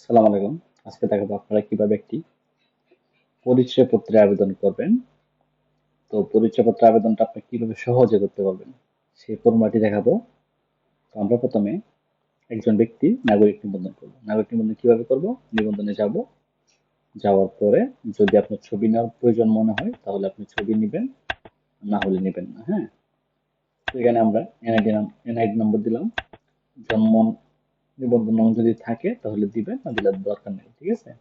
আসসালামু আলাইকুম। আজকে দেখাবো আপনারা কিভাবে একটি পরিচয়পত্রে আবেদন করবেন। তো পরিচয়পত্র আবেদনটা আপনি কিভাবে সহজে করতে পারবেন সেই ফর্মুলাটি দেখাবো। তো আমরা প্রথমে একজন ব্যক্তি নাগরিক নিবন্ধন করব। নাগরিক নিবন্ধন কিভাবে করব? নিবন্ধনে যাব, যাওয়ার পরে যদি আপনার ছবি নেওয়ার প্রয়োজন মনে হয় তাহলে আপনি ছবি নেবেন, না হলে নেবেন না। হ্যাঁ, তো এখানে আমরা এনআইডি নম্বর দিলাম। জন্ম নিবন্ধন নম্বর যদি থাকে তাহলে দিবেন, না দিলে দরকার নেই। ঠিক আছে,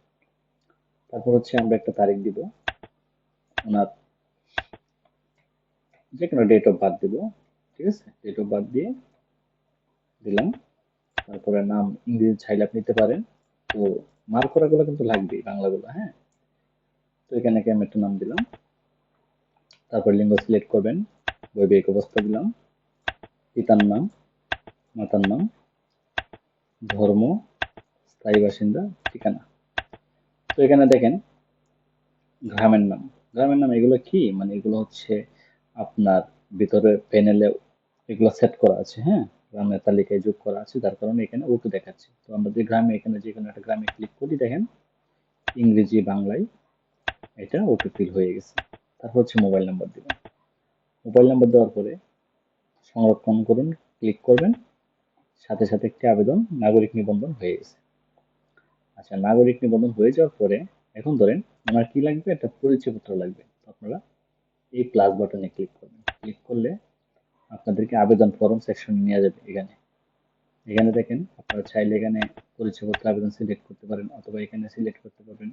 তারপর হচ্ছে আমরা একটা তারিখ দিব, ওনার যে কোনো ডেট অফ বার্থ দিব। ঠিক আছে, ডেট অফ বার্থ দিয়ে দিলাম। তারপরে নাম ইংরেজি চাইলে আপনি নিতে পারেন। তো মার্ক করা গুলো কিন্তু লাগবেই, বাংলাগুলো। হ্যাঁ, তো এখানে আমি একটা নাম দিলাম। তারপর লিঙ্গ সিলেক্ট করবেন, বৈবাহিক অবস্থা দিলাম, পিতার নাম, মাতার নাম, ধর্ম, স্থায়ী বাসিন্দা, ঠিকানা। তো এখানে দেখেন গ্রামের নাম, গ্রামের নাম এগুলো কি, মানে এগুলো হচ্ছে আপনার ভিতরে প্যানেলে এগুলো সেট করা আছে। হ্যাঁ, গ্রামের তালিকায় যোগ করা আছে, যার কারণে এখানে ওকে দেখাচ্ছে। তো আমরা যে গ্রামে, এখানে যে কোনো একটা গ্রামে ক্লিক করি, দেখেন ইংরেজি বাংলায় এটা ওকে ফিল হয়ে গেছে। তারপর হচ্ছে মোবাইল নাম্বার দিবেন। মোবাইল নাম্বার দেওয়ার পরে সংরক্ষণ করুন, ক্লিক করবেন, সাথে সাথে একটি আবেদন নাগরিক নিবন্ধন হয়ে গেছে। আচ্ছা, নাগরিক নিবন্ধন হয়ে যাওয়ার পরে এখন ধরেন আমার কি লাগবে, একটা পরিচয়পত্র লাগবে। তো আপনারা এই প্লাস বাটনে ক্লিক করবেন। ক্লিক করলে আপনাদেরকে আবেদন ফরম সেকশনে নিয়ে যাবে। এখানে এখানে দেখেন আপনারা চাইলে এখানে পরিচয়পত্র আবেদন সিলেক্ট করতে পারেন, অথবা এখানে সিলেক্ট করতে পারবেন,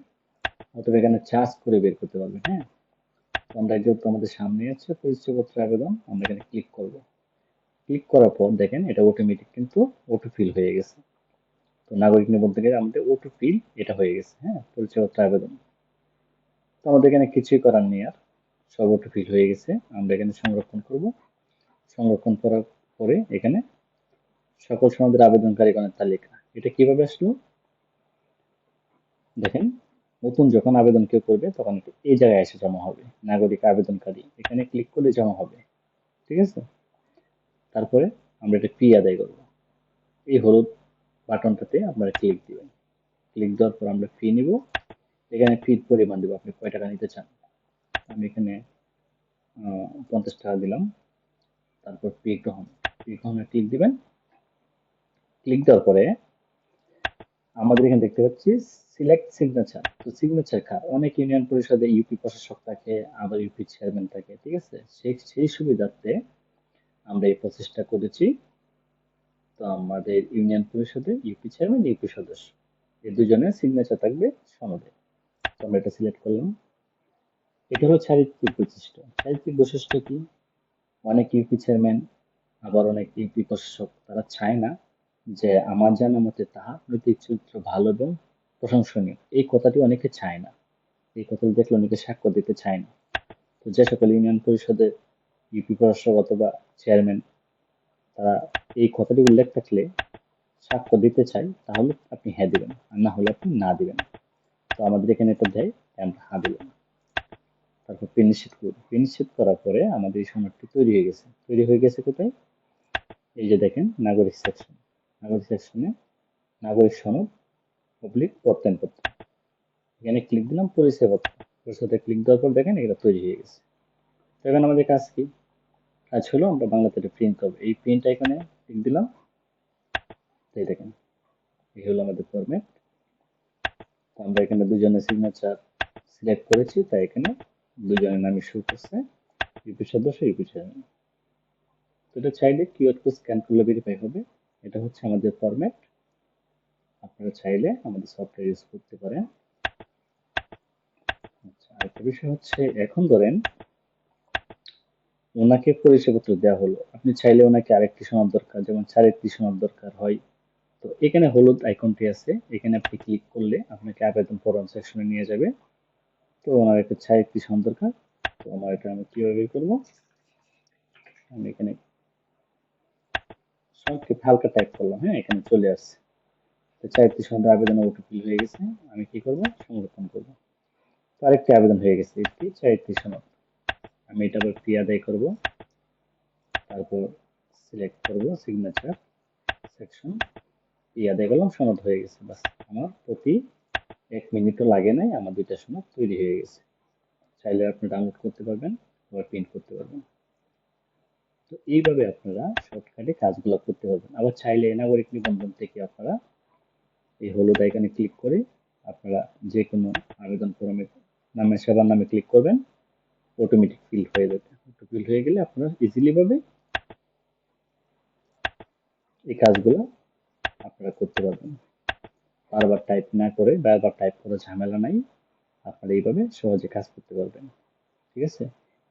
অথবা এখানে চার্জ করে বের করতে পারবেন। হ্যাঁ, তো আমরা যেহেতু আমাদের সামনে আছে পরিচয়পত্র আবেদন, আমরা এখানে ক্লিক করব। ক্লিক করার পর দেখেন এটা অটোমেটিক কিন্তু অটো ফিল হয়ে গেছে। তো নাগরিক নিবন্ধনে আমাদের অটো ফিল এটা হয়ে গেছে। হ্যাঁ, পরিচয়পত্র আবেদন। তো আমাদের এখানে কিছুই করার নেই আর, সব অটো ফিল হয়ে গেছে। আমরা এখানে সংরক্ষণ করব। সংরক্ষণ করার পরে এখানে সকল সনদের আবেদনকারীগণের তালিকা, এটা কিভাবে আসলো দেখেন। নতুন যখন আবেদন কেউ করবে তখন এই জায়গায় এসে জমা হবে, নাগরিক আবেদনকারী, এখানে ক্লিক করলে জমা হবে। ঠিক আছে, তারপরে আমরা এটা ফি আদায় করব। এই হলুদ বাটনটাতে আপনারা ক্লিক দিবেন। ক্লিক দেওয়ার পর আমরা ফি নিব। এখানে ফির পরিমাণ দেবো, আপনি কয় টাকা নিতে চান। আমি এখানে 50 টাকা দিলাম। তারপর ফি গ্রহণ, ফি গ্রহণে ক্লিক দিবেন। ক্লিক দেওয়ার পরে আমাদের এখানে দেখতে পাচ্ছি সিলেক্ট সিগনেচার। তো সিগনেচার কার, অনেক ইউনিয়ন পরিষদে ইউপি প্রশাসক থাকে, আবার ইউপি চেয়ারম্যান থাকে। ঠিক আছে, সেই সুবিধার্থে আমরা এই প্রসেসটা করেছি। তো আমাদের ইউনিয়ন পরিষদে ইউপি চেয়ারম্যান, ইউপি সদস্য, এই দুজনের সিগনেচার থাকবে সনদে। তো আমরা এটা সিলেক্ট করলাম। এটা হলো চারিত্রিক বৈশিষ্ট্য। চারিত্রিক বৈশিষ্ট্য কি, অনেক ইউপি চেয়ারম্যান, আবার অনেক ইউপি প্রশাসক তারা চায় না যে আমার জানা মতে তাহার নৈতিক চরিত্র ভালো এবং প্রশংসনীয়, এই কথাটি অনেকে চায় না। এই কথাটি দেখলে অনেকে স্বাক্ষর দিতে চায় না। তো যে সকল ইউনিয়ন পরিষদে ইউপি প্রশাসক অথবা চেয়ারম্যান তারা এই কথাটি উল্লেখ থাকলে স্বাক্ষর দিতে চাই, তাহলে আপনি হ্যাঁ দিবেন, আর না হলে আপনি না দিবেন। তো আমাদের এখানে এটা দেয়, তাই আমরা হ্যাঁ দিলাম। তারপর পিন নিশ্চিত করব। পিন নিশ্চিত করার পরে আমাদের এই সনদটি তৈরি হয়ে গেছে। তৈরি হয়ে গেছে কোথায়, এই যে দেখেন নাগরিক সেকশন। নাগরিক সেকশনে নাগরিক সনদ অবলিক প্রত্যয়নপত্র, এখানে ক্লিক দিলাম। পরিচয়পত্র, পরিচয়তে ক্লিক দেওয়ার পর দেখেন এটা তৈরি হয়ে গেছে। তো এখন আমাদের কাজ কি, কাজ হলো আমরা বাংলাতে এটা প্রিন্ট করবো। এই প্রিন্ট এখানে ক্লিক দিলাম। এই দেখেন এই হলো আমাদের ফরম্যাট। আমরা এখানে দুজনের সিগনেচার সিলেক্ট করেছি, তাই এখানে দুজনের নামই শো করছে, ইউপি সদস্য, ইউপি চেয়ারম্যান। তো এটা চাইলে কিউআর কোড স্ক্যান করলে ভেরিফাই হবে। এটা হচ্ছে আমাদের ফরম্যাট। আপনারা চাইলে আমাদের সফটওয়্যার ইউজ করতে পারেন। আচ্ছা, আরেকটা বিষয় হচ্ছে, এখন ধরেন ওনাকে পরিচয়পত্র দেওয়া হলো, আপনি চাইলে ওনাকে আরেকটি সনদ দরকার, যেমন চারিত্রিক সনদ দরকার হয়। তো এখানে হলুদ আইকনটি আছে, এখানে আপনি ক্লিক করলে আপনাকে আবেদন ফরম সেকশনে নিয়ে যাবে। তো ওনার একটা চারিত্রিক সনদ দরকার। তো আমার এটা আমি কিভাবে বের করবো, আমি এখানে সংক্ষেপে হালকা টাইপ করলাম। হ্যাঁ, এখানে চলে আসছে। তো চারিত্রিক সনদ আবেদন ওটিপি হয়ে গেছে। আমি কি করব, সংরক্ষণ করব। তো আরেকটি আবেদন হয়ে গেছে, এটি চারিত্রিক সনদ। আমি এটা আবার ফি আদায় করব। তারপর সিলেক্ট করব সিগনেচার সেকশন, ফি আদায় করলাম, সনদ হয়ে গেছে। বাস, আমার প্রতি 1 মিনিটও লাগে নাই, আমার 2টা সনদ তৈরি হয়ে গেছে। চাইলে আপনি ডাউনলোড করতে পারবেন, আবার প্রিন্ট করতে পারবেন। তো এইভাবে আপনারা শর্টকাটে কাজগুলো করতে পারবেন। আবার চাইলে নাগরিক নিবন্ধন থেকে আপনারা এই হলুদ আইকনে ক্লিক করে আপনারা যে কোনো আবেদন ফর্মের নামে সেবার নামে ক্লিক করবেন, অটোমেটিক ফিল হয়ে যাবে। অটো ফিল হয়ে গেলে আপনারা ইজিলি ভাবে এই কাজগুলো আপনারা করতে পারবেন। বারবার টাইপ না করে, বারবার টাইপ করার ঝামেলা নাই, আপনারা এইভাবে সহজে কাজ করতে পারবেন। ঠিক আছে?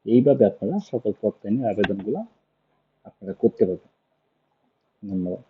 এইভাবে আপনারা সকল পদ আবেদনগুলো আপনারা করতে পারবেন। ধন্যবাদ।